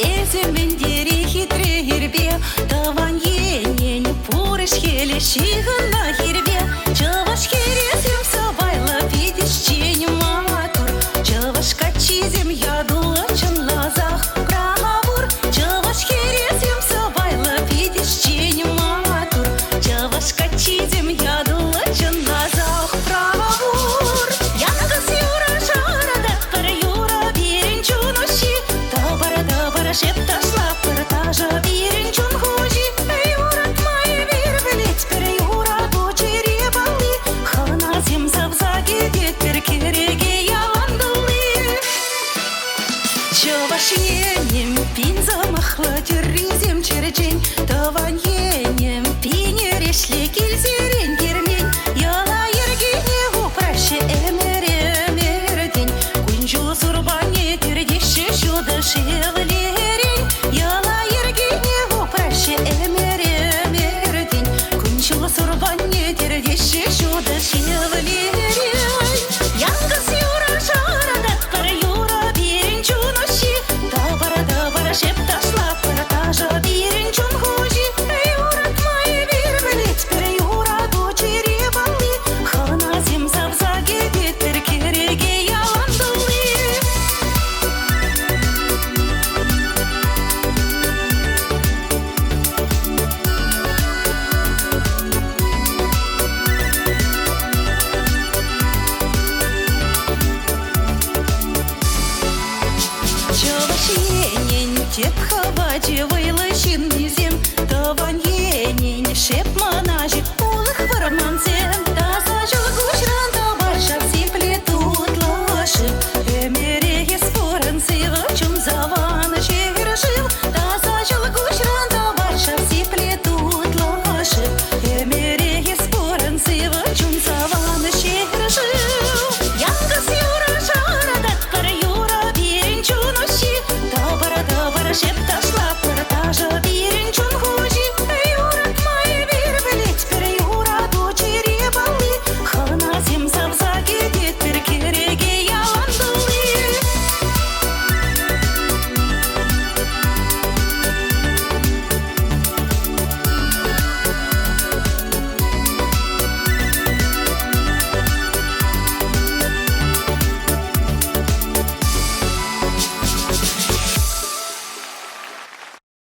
Эзем бендери хитре гербе, таван енен пурыш хеле шигына гербе. Чаваш херезем сабайла видишь чень матур, чаваш качизем ядулачын лазах правур. Чаваш херезем сабайла видишь чень матур, чаваш качизем ядулачын лазах правур. Янгас юра жарада пар юра биринчунуши, табара шепташла пар тажа биринчун хужи. Юрат май бирбелит пер юра дочери бали, ханазем завзаги детер кереге яландылы. Чаваш енем пин замахла терризем черчень, таван енем пинерешле кильзерен кермень. Яла ергене упраще эмеремердень, кунжу сурбане тердеше шуда шевлерень. Яла ергене упраще эмеремердень, кунжу сурбане тердеше шуда шевлерень. Янгас юра жарада пар юра биринчунуши, табара шепташла пар тажа биринчун хужи. Юрат май бирбелит пер юра дочери бали, ханазем завзаги детер кереге яландылы. Чаваш енен теп хаваче вайлы шин низем, таван